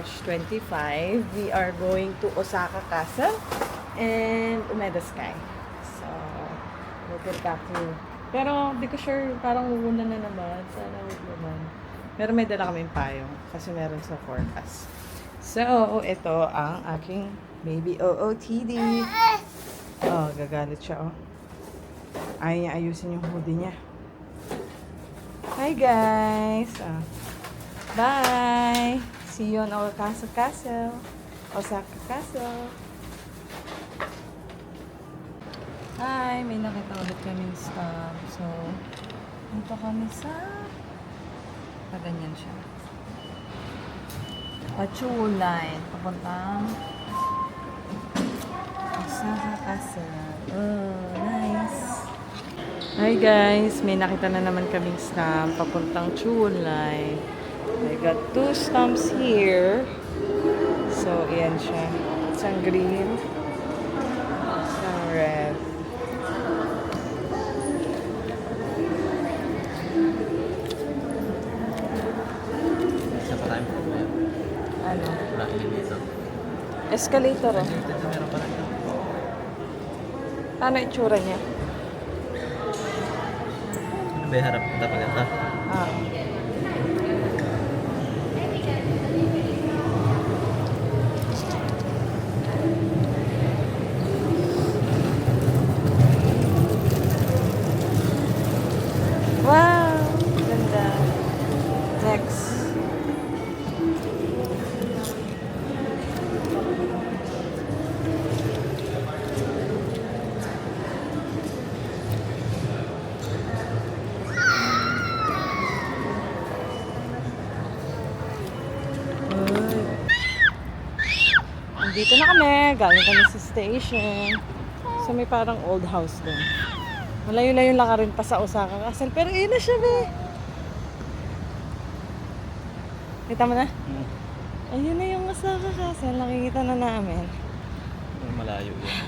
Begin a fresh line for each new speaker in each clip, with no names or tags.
March 25. We are going to Osaka Castle and Umeda Sky. So, we'll get back to you. Pero, di ko sure, parang uulan na naman. Sana huwag naman. Pero may dala kaming payong kasi meron sa forecast. So, ito ang aking baby OOTD. Oh, gagalit siya, oh. Ayaw niya ayusin yung hoodie niya. Hi, guys! Bye! See you on Osaka Castle. Osaka Castle. Hi! May nakita ulit kaming stop. So, dito kami sa... Ganyan siya. Pachuo Line. Papuntang Osaka Castle. Oh, nice! Hi guys! May nakita na naman kaming stamp. Papuntang Chuo Line. I got 2 stamps here. So, ayan siya. Isang green. Isang red.
Isa pa tayong problema.
Ano?
Wala elevator.
Escalator, oh.
Elevator na meron pa rin.
Paano itsura niya?
Ano ba yung harap? Dapat ganda.
Ah. Wow! Ganda. Next. Dito na kami. Galing kami sa station. So may parang old house doon. Malayo-layo lang ka rin pa sa Osaka Castle. Pero yun na siya, be. Kita mo na? Ayun na yung Osaka Castle. Nakikita na namin.
Malayo yun.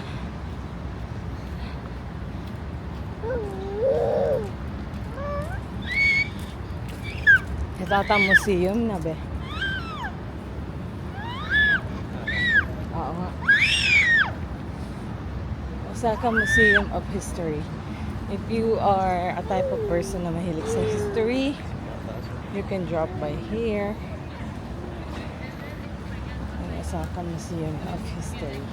Ito ata museum na, be. Oo nga. Osaka Museum of History. If you are a type of person na mahilig sa history, you can drop by here. Ang Osaka Museum of History.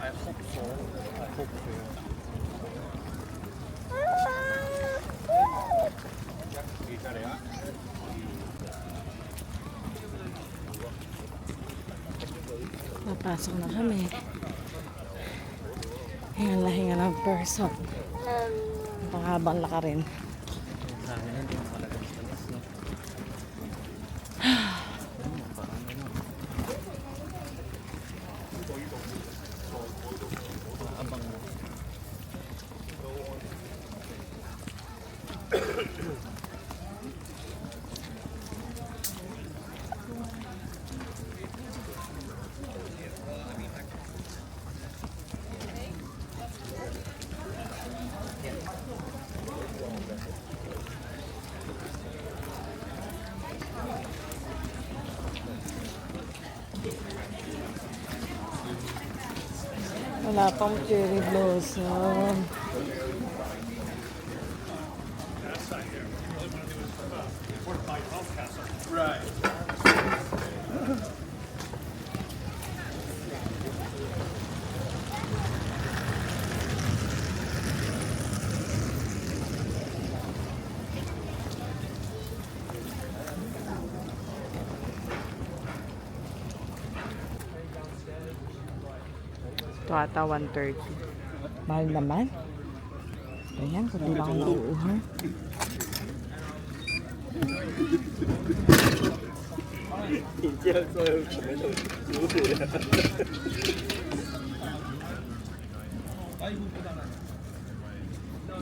I hope so. I hope so.
Papasok na kami. Hinga na hinga ng person. Panghabang laka rin.
Sa amin hindi mo malagas talas, no? Abang mo.
Wala pang cherry blossom. Ito ata 130. Mahal naman. Ayan, kung di lang ako nauuhan.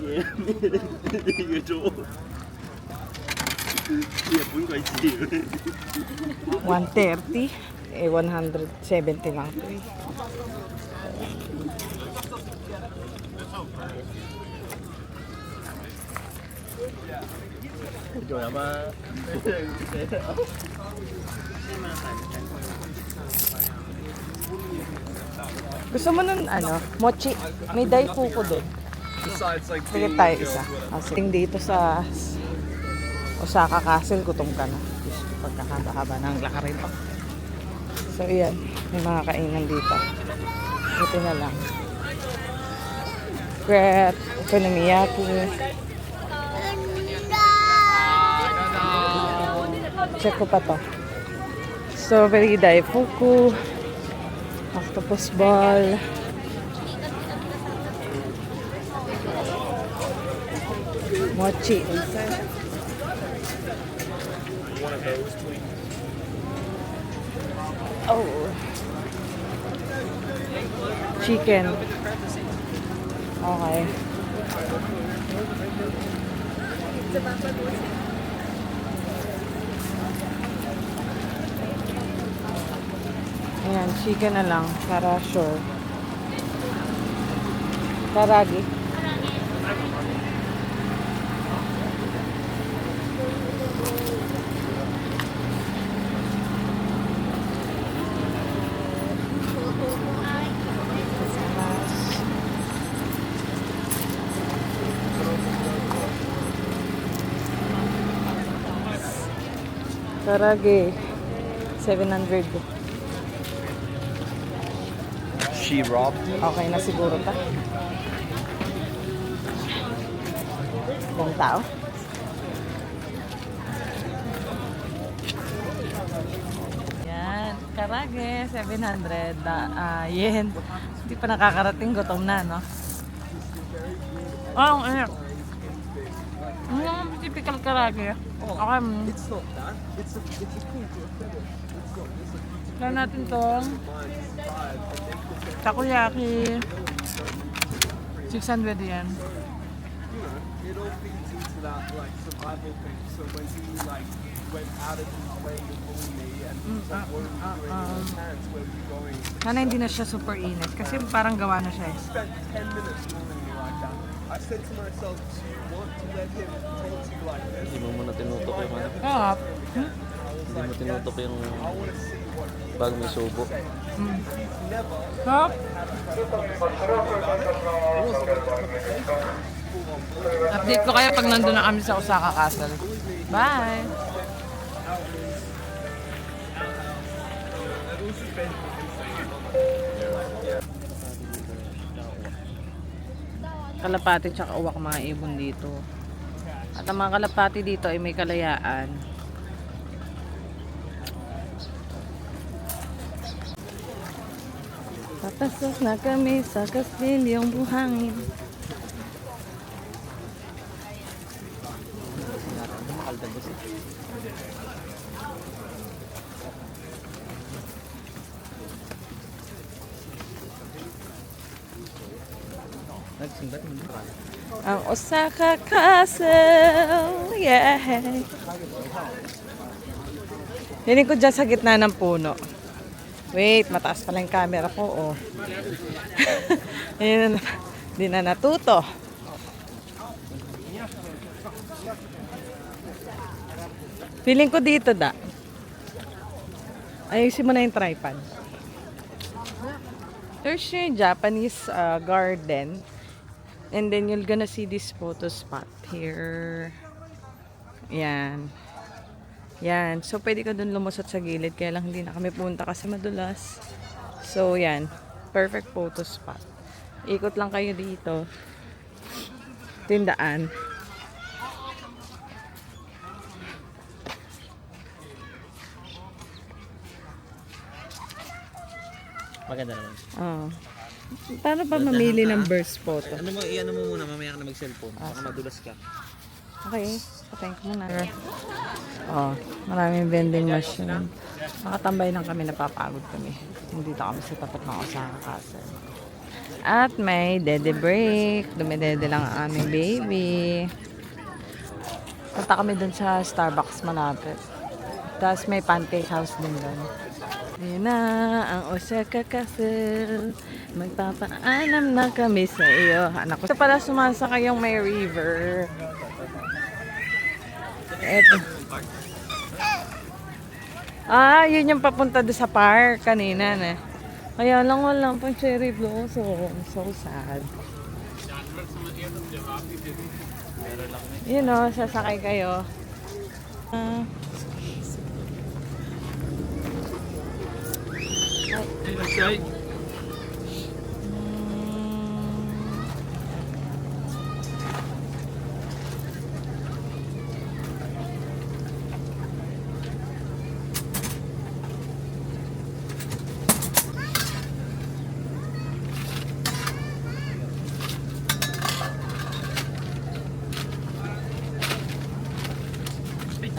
예, 이거 줘. 예, 뭔가 있지.
130. 170 lang to eh.
이거야 봐.
Gusto mo nun, ano, mochi? May daifuku doon.
Besides, like,
Sige tayo isa. Kasi dito sa Osaka Castle, gutom ka na. Diyos ko, pagkakaba ng lakarin pa. So, yan. May mga kainan dito. Ito na lang. Crepe, okonomiyaki. Check ko pa to. Strawberry daifuku. Octopus ball. Mochi. Oh. Chicken. Okay. Ayan, chicken na lang para sure. Karagi. Karagi. 700.
She robbed.
Okay na siguro ta. Ibang tao. Yan. Karage. 700 yen. Hindi pa nakakarating. Gutom na, no? Oh, ang init. Ano yung typical karage? Okay.
It's not that. It's a cool
Kaya natin tong takoyaki. 600 yan.
It all feeds into that like survival thing. So when he like went out of his way to bully me and he was like, what are we doing in the pants? Where are we going?
Sana hindi na siya super init kasi parang gawa na siya eh.
Spent 10 minutes bullying me like that. I said to myself, do you want to let him talk to you like this?
Hindi mo muna tinutok yung ano.
Oo.
Hindi mo tinutok yung
I want to see what he
bag may subo.
never.
Hop. Update ko kayo pag nandun na kami sa Osaka Castle. Bye! Kalapati tsaka uwak mga ibon dito. At ang mga kalapati dito ay may kalayaan. Papasok na kami sa kastilyong buhangin.
Makaldagos eh. Nagsimbat mo ba?
Ang Osaka Castle. Yeah. Hiling ko dyan sa gitna ng puno. Wait, mataas pala yung camera ko. Oh. Ayun na, di na natuto. Feeling ko dito da. Ayusin mo na yung tripod. There's yung Japanese garden. And then you're gonna see this photo spot here. Yan. Yan. So, pwede ka dun lumusot sa gilid. Kaya lang hindi na kami punta kasi madulas. So, yan. Perfect photo spot. Ikot lang kayo dito. Tindaan.
Maganda naman.
Oh. Paano ba mamili ng burst photo?
Ano mo, i-ano mo muna, mamaya ka na mag-cellphone. Baka madulas ka.
Okay. Patay ko muna. Oh, maraming vending machine. Nakatambay lang kami, napapagod kami. Nandito kami sa tapat ng Osaka Castle. At may dede break. Dumidede lang ang aming baby. Punta kami dun sa Starbucks malapit. Tapos may pancake house din dun. Ayun na, ang Osaka Castle. Magpapaalam na kami sa iyo. Anak ko. Ito pala sumasakay yung may river. Eto. Yun yung papunta doon sa park kanina na. Kaya lang walang pang cherry blossom. So sad. Yun o, sasakay kayo.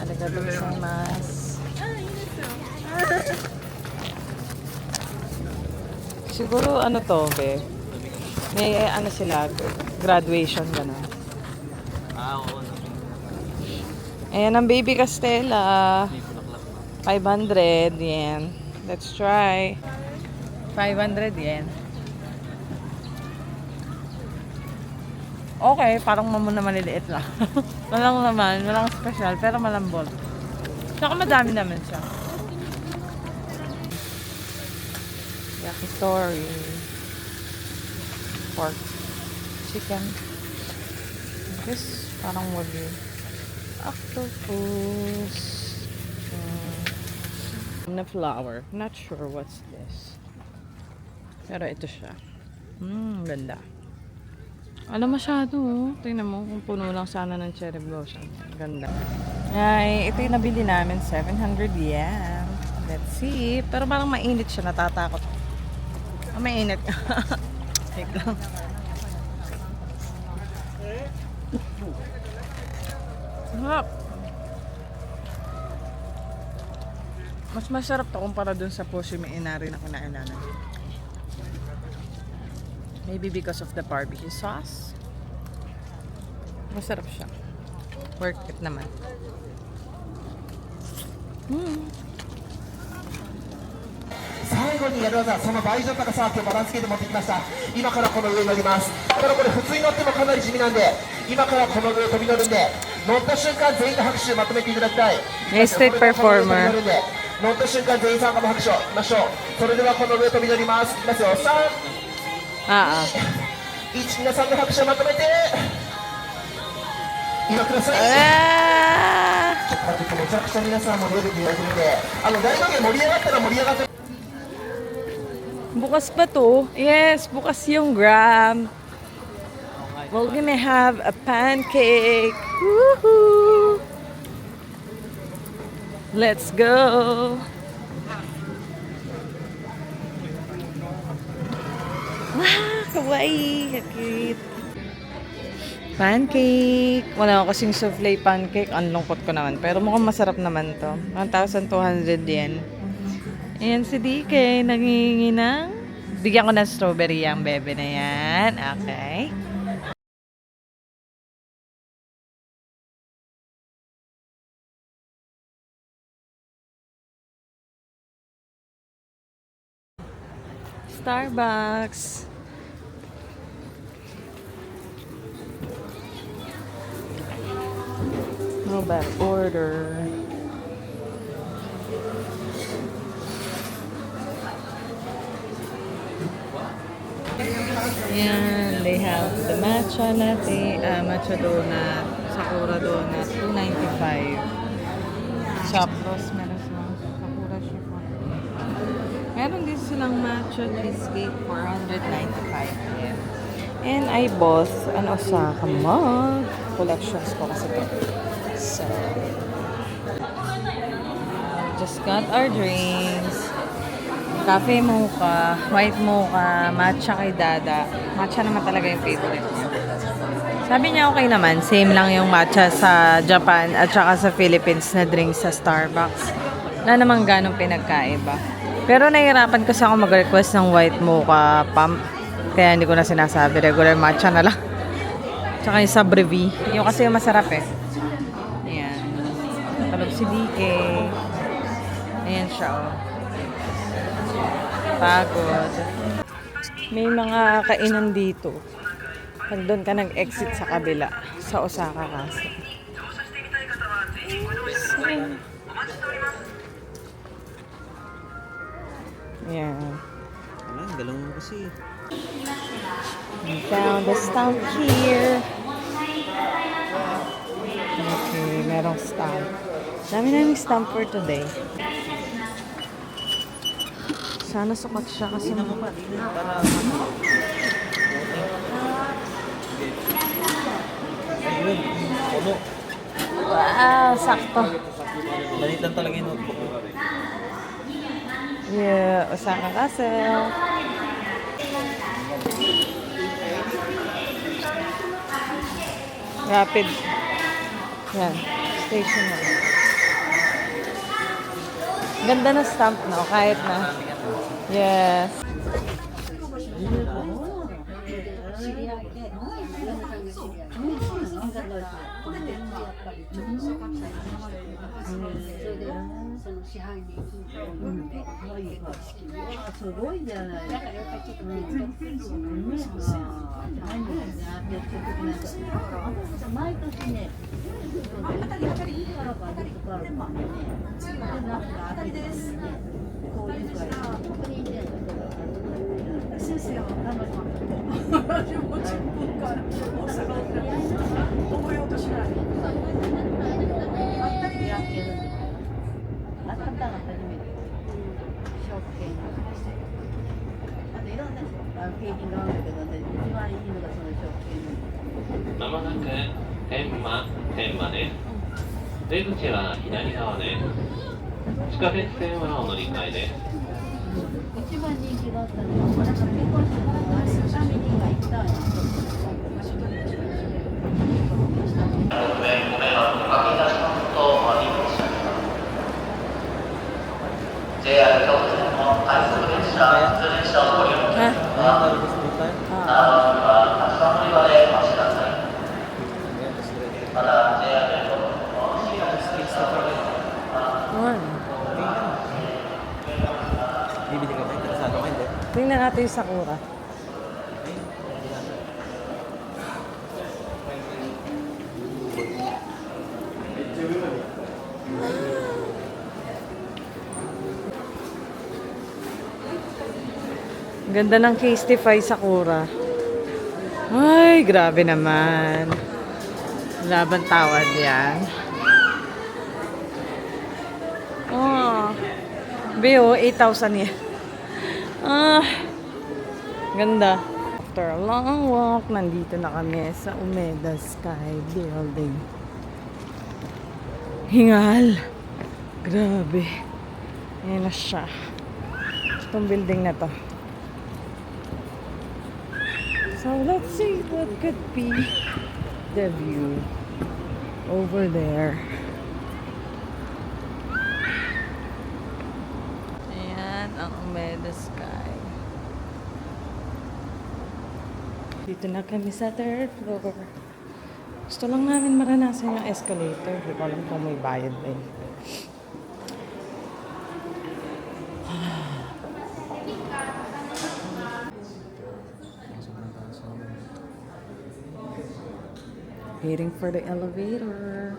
Arigatou gozaimasu. Siguro ano to, be? May ano sila, graduation gano'n.
Oo.
Ayan ang baby Castella.
May bulaklak.
500 yen. Let's try. 500 yen. Okay, parang mamuna maliliit lang. Walang laman, walang special, pero malambot. Saka madami naman siya. Yakitori. Pork. Chicken. This, parang wagyu. Octopus. Na flower. Not sure what's this. Pero ito siya. Ganda. Alam masyado, oh. Tingnan mo kung puno lang sana ng cherry blossom. Ganda. Ay, ito yung nabili namin. 700 yen. Let's see. Pero parang mainit siya. Natatakot. Mainit. Take lang. Sarap. Mas masarap to kumpara dun sa Fushimi Inari na kinain namin. Maybe because of the barbecue sauce. Masarap siya. Worth it naman.
最後にやる技、その倍以上の高さを今日バランス系で持ってきました。今からこの上に乗ります。ただこれ普通に乗ってもかなり地味なんで、今からこの上飛び乗るんで、乗った瞬間全員の拍手まとめていただきたい。
State performer.
乗った瞬間全員参加の拍手をしましょう。それではこの上飛び乗ります。いきますよ。3、1、皆さんの拍手をまとめて今ください。めちゃくちゃ皆さん盛り上げていただいてるんで、大道芸盛り上がったら盛り上がって。
Bukas pa to? Yes, bukas yung gram. We're gonna have a pancake. Woohoo! Let's go! Wow, kawaii! Cute! Pancake! Wala ko kasing souffle pancake. Ang lungkot ko naman. Pero mukhang masarap naman to. 1,200 yen. Ayan si DK, nangingi ng... Bigyan ko ng strawberry ang bebe na yan. Okay. Starbucks. No bad order. Yan, they have the matcha latte, matcha donut, sakura donut, 295. Chapros, meron silang sakura chiffon. Meron din silang matcha cheesecake, 495 yen. And I bought an Osaka mug. Collections ko kasi ito. So, just got our drinks. Cafe mocha, white mocha, matcha kay Dada. Matcha naman talaga yung favorite niya. Sabi niya okay naman, same lang yung matcha sa Japan at saka sa Philippines na drinks sa Starbucks. Wala namang ganong pinagkaiba. Pero nahihirapan kasi ako mag-request ng white mocha pump. Kaya hindi ko na sinasabi. Regular matcha na lang. Tsaka yung Sabrevi. Yung kasi yung masarap eh. Ayan. Talog si DK. Ayan siya oh. Pagod. May mga kainan dito. Pag doon ka nag-exit sa kabila. Sa Osaka kasi. Yeah.
Wala, galaw mo kasi.
We found the stamp here. Okay, merong stamp. Dami naming stamp for today. Sana sukat siya kasi
Tingnan mo pa, tingnan. Para ayun, puno.
wow, sakto.
Maliit lang talaga yung notebook mo.
Yeah, Osaka Castle. Rapid. Yan, station na. Ganda na stamp, no? Kahit na. Yes.
出口は左側です。地下鉄線はお乗り換えです。
一番人気があったのは、なんか結婚式のファミリーが行った
JR 京都線の快速列車、普通列車をご利用の際は、7番には立ち乗り場でお待ちください。また JR 京都線の新幹線
Yun.
Bibili ka ba? Interesado ka hindi?
Tingnan natin yung Sakura. Ganda ng Casetify Sakura. Ay, grabe naman. Laban tawad yan. Oh. Beo, 8,000 yan. Ah. Ganda. After a long walk, nandito na kami sa Umeda Sky Building. Hingal. Grabe. Ayan na siya. Itong building na to. So, let's see what could be the view over there. Ayan ang Umeda Sky. Dito na kami sa third floor. Gusto lang namin maranasan yung escalator. Hindi ko alam kung may bayad din. Waiting for the elevator.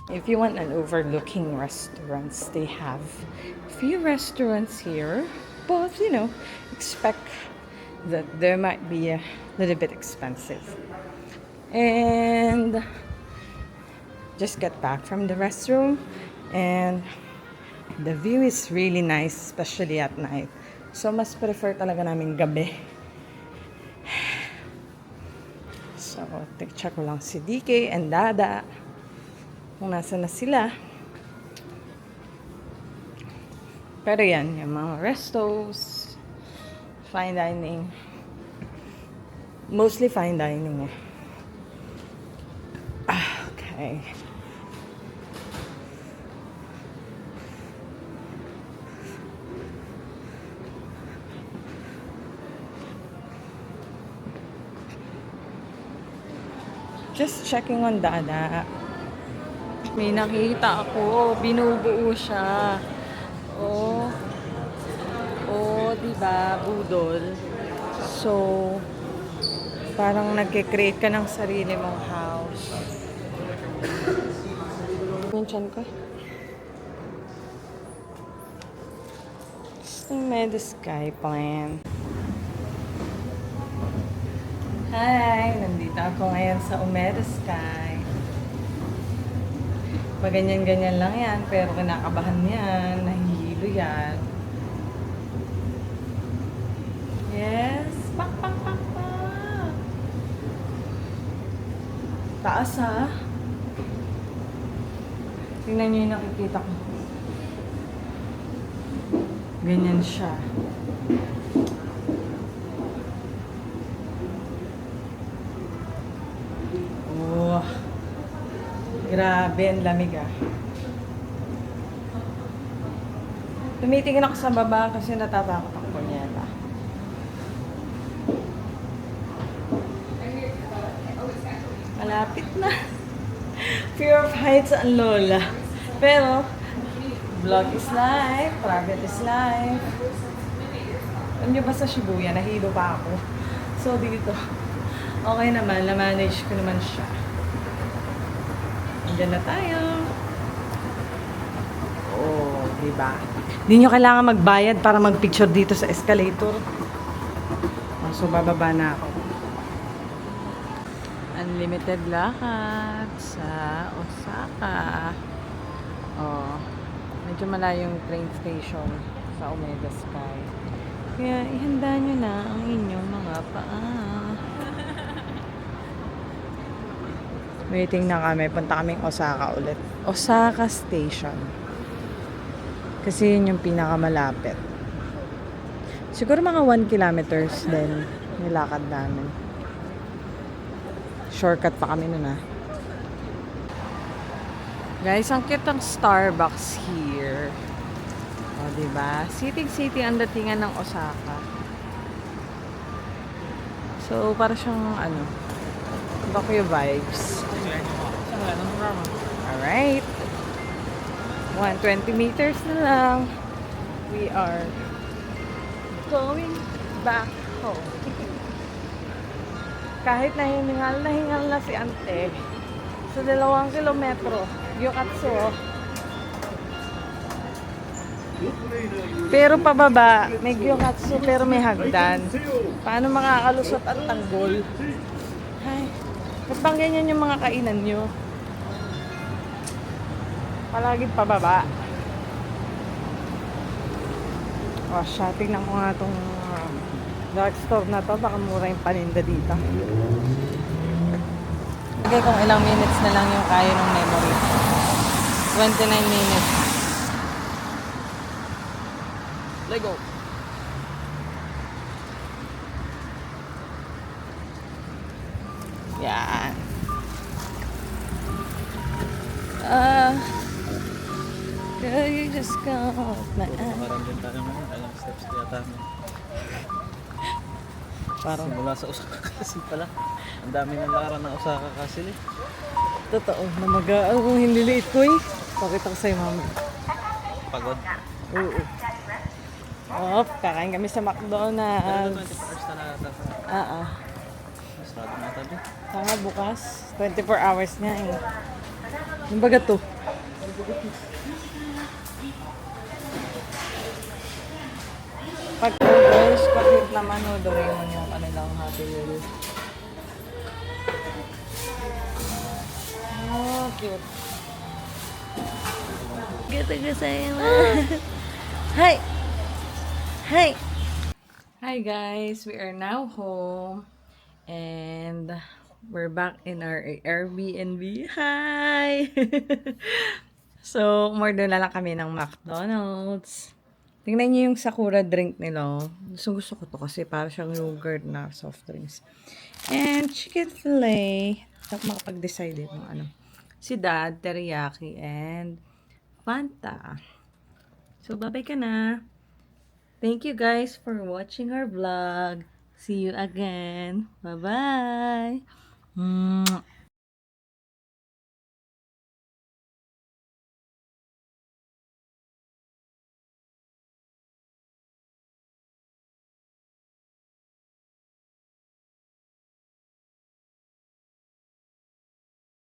If you want an overlooking restaurants, they have a few restaurants here, but you know, expect that there might be a little bit expensive. And just got back from the restroom, and the view is really nice, especially at night. So mas prefer talaga namin gabi. So, check ko lang si DK and Dada kung nasa na sila. Pero yan, yung mga restos, fine dining. Mostly fine dining eh. Okay. Just checking on Dada. May nakita ako, binubuo siya. Oh. Oh, diba? Budol. So, parang nagke-create ka ng sarili mong house. Minsan ko. Gusto may the sky plan. Hi! Nandito ako ngayon sa Umeda Sky. Paganyan-ganyan lang yan, pero kinakabahan yan, nahihilo yan. Yes! Pak, pak, pak, pak! Taas ha? Tingnan nyo yung nakikita ko. Ganyan siya. Oh, grabe, ang lamig ah. Tumitingin ako sa baba kasi natatakot ako niya. Malapit na. Fear of heights ang lola. Pero, vlog is life, private is life. Alam niyo ba sa Shibuya, nahilo pa ako. So, dito, okay naman, na-manage ko naman siya. Andiyan na tayo. Oh, diba? Hindi nyo kailangan magbayad para mag-picture dito sa escalator. Oh, so, bababa na ako. Unlimited lakad sa Osaka. Oh, medyo malayo yung train station sa Umeda Sky. Kaya ihanda nyo na ang inyong mga paa. Waiting na kami. Punta kaming Osaka ulit. Osaka Station. Kasi yun yung pinakamalapit. Siguro mga 1 kilometers din nilakad namin. Shortcut pa kami nun ah. Guys, ang cute ng Starbucks here. O, diba? City ang datingan ng Osaka. So, para siyang, Tokyo vibes. Alright. 120 meters na lang. We are going back home. Kahit nahingal na si Ante sa 2 kilometro, Gyokatsu. Pero pababa, may Gyokatsu pero may hagdan. Paano makakalusot at tanggol? Ay, ba't bang ganyan yung mga kainan nyo? Palagi pababa. O siya, tignan ko nga itong dark store na to. Baka mura yung paninda dito. Okay, kung ilang minutes na lang yung kaya ng memory. 29 minutes.
Lego!
Yan. Girl, you just caught my eye.
Parang din tayo ngayon. Ilang steps kaya tayo.
Parang
Simula sa Osaka kasi pala. Ang dami ng lakaran ng Osaka kasi eh.
totoo na mag-aaw hindi late ko eh. Pakita ko sa'yo mama.
Pagod.
Oo. Oh, kakain kami sa
Pero
McDonald's.
24 hours na nakatasa.
Mas
Masyado na tabi.
Saka bukas, 24 hours nga eh. Yung baga to. Pag noodles, kapit naman o Doraemon yung kanilang Happy Wheels. Oh, cute. Hi! Hi! Hi guys! We are now home. And we're back in our Airbnb. Hi! So, umorder na lang kami ng McDonald's. Tingnan niyo yung Sakura drink nila. Gusto ko to kasi para siyang yogurt na soft drinks. And chicken fillet. Tapos makapag-decide kung ano. Si Dad, teriyaki, and Fanta. So, bye-bye ka na. Thank you guys for watching our vlog. See you again. Bye-bye.